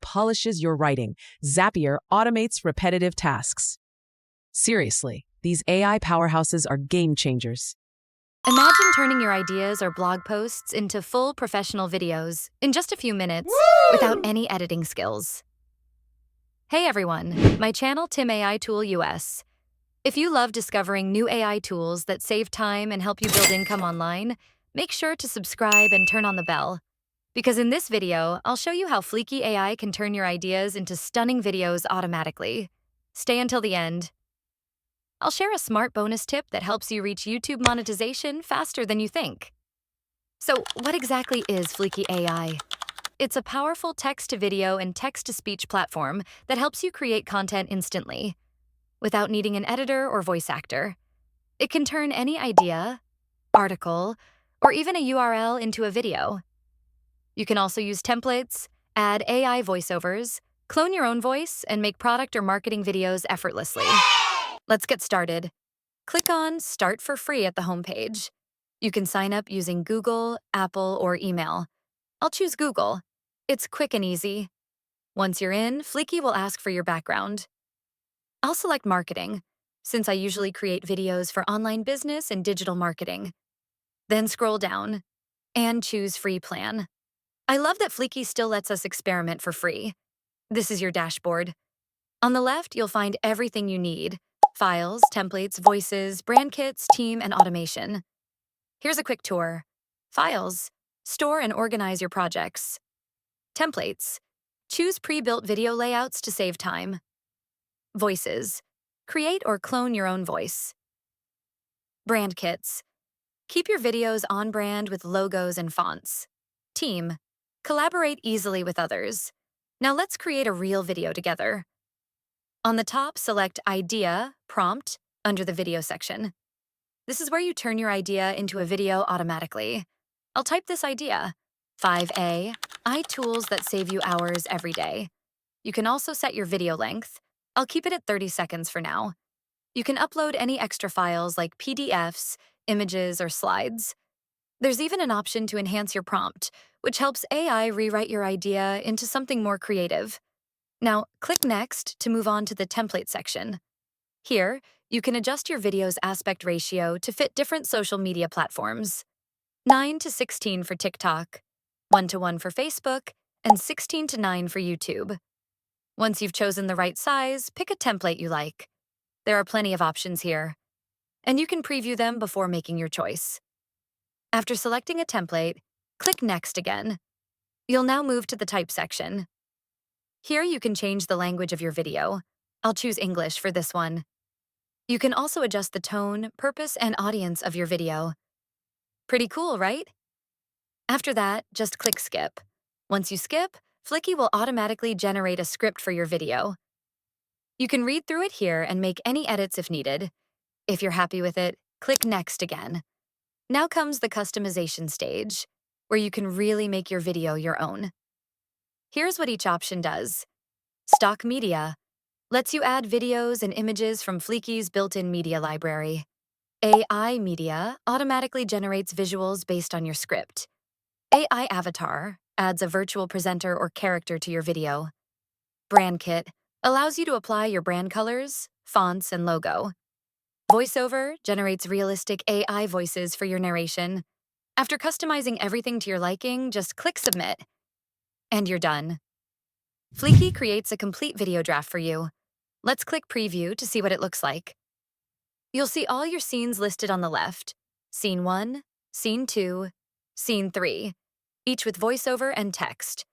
polishes your writing. Zapier automates repetitive tasks. Seriously, these AI powerhouses are game changers. Imagine turning your ideas or blog posts into full professional videos in just a few minutes without any editing skills. Hey everyone, my channel Tim AI Tool US. If you love discovering new AI tools that save time and help you build income online, make sure to subscribe and turn on the bell. Because in this video, I'll show you how Fliki AI can turn your ideas into stunning videos automatically. Stay until the end. I'll share a smart bonus tip that helps you reach YouTube monetization faster than you think. So, what exactly is Fliki AI? It's a powerful text-to-video and text-to-speech platform that helps you create content instantly, without needing an editor or voice actor. It can turn any idea, article, or even a URL into a video. You can also use templates, add AI voiceovers, clone your own voice, and make product or marketing videos effortlessly. Let's get started. Click on Start for free at the homepage. You can sign up using Google, Apple, or email. I'll choose Google. It's quick and easy. Once you're in, Fliki will ask for your background. I'll select marketing, since I usually create videos for online business and digital marketing. Then scroll down and choose Free Plan. I love that Fliki still lets us experiment for free. This is your dashboard. On the left, you'll find everything you need: files, templates, voices, brand kits, team, and automation. Here's a quick tour. Files: store and organize your projects. Templates: choose pre-built video layouts to save time. Voices: create or clone your own voice. Brand kits: keep your videos on brand with logos and fonts. Team: collaborate easily with others. Now let's create a real video together. On the top, select Idea, Prompt, under the Video section. This is where you turn your idea into a video automatically. I'll type this idea: 5A, tools that save you hours every day. You can also set your video length. I'll keep it at 30 seconds for now. You can upload any extra files like PDFs, images, or slides. There's even an option to enhance your prompt, which helps AI rewrite your idea into something more creative. Now, click Next to move on to the Template section. Here, you can adjust your video's aspect ratio to fit different social media platforms. 9:16 for TikTok, 1:1 for Facebook, and 16:9 for YouTube. Once you've chosen the right size, pick a template you like. There are plenty of options here, and you can preview them before making your choice. After selecting a template, click Next again. You'll now move to the Type section. Here you can change the language of your video. I'll choose English for this one. You can also adjust the tone, purpose, and audience of your video. Pretty cool, right? After that, just click Skip. Once you skip, Fliki will automatically generate a script for your video. You can read through it here and make any edits if needed. If you're happy with it, click Next again. Now comes the customization stage, where you can really make your video your own. Here's what each option does. Stock Media lets you add videos and images from Fliki's built-in media library. AI Media automatically generates visuals based on your script. AI Avatar adds a virtual presenter or character to your video. Brand Kit allows you to apply your brand colors, fonts, and logo. VoiceOver generates realistic AI voices for your narration. After customizing everything to your liking, just click Submit. And you're done. Fliki creates a complete video draft for you. Let's click Preview to see what it looks like. You'll see all your scenes listed on the left: Scene 1, Scene 2, Scene 3, each with voiceover and text.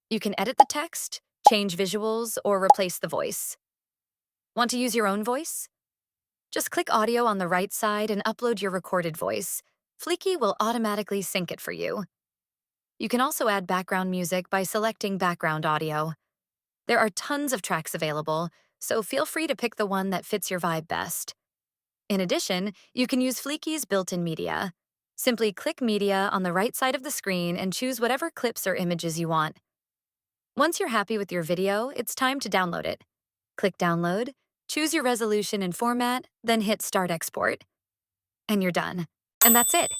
You can edit the text, change visuals, or replace the voice. Want to use your own voice? Just click Audio on the right side and upload your recorded voice. Fliki will automatically sync it for you. You can also add background music by selecting Background Audio. There are tons of tracks available, so feel free to pick the one that fits your vibe best. In addition, you can use Fliki's built-in media. Simply click Media on the right side of the screen and choose whatever clips or images you want. Once you're happy with your video, it's time to download it. Click Download, choose your resolution and format, then hit Start Export. And you're done. And that's it.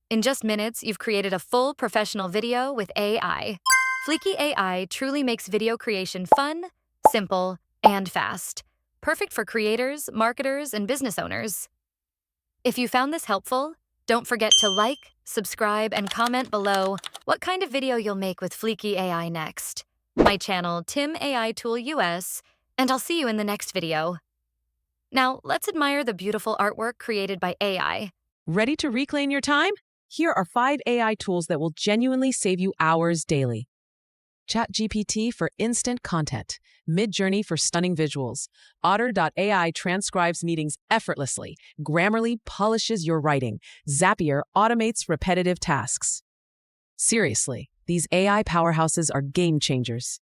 In just minutes, you've created a full professional video with AI. Fliki AI truly makes video creation fun, simple, and fast. Perfect for creators, marketers, and business owners. If you found this helpful, don't forget to like, subscribe, and comment below what kind of video you'll make with Fliki AI next. My channel, Tim AI Tool US, and I'll see you in the next video. Now, let's admire the beautiful artwork created by AI. Ready to reclaim your time? Here are 5 AI tools that will genuinely save you hours daily. ChatGPT for instant content, Midjourney for stunning visuals, Otter.ai transcribes meetings effortlessly, Grammarly polishes your writing, Zapier automates repetitive tasks. Seriously, these AI powerhouses are game changers.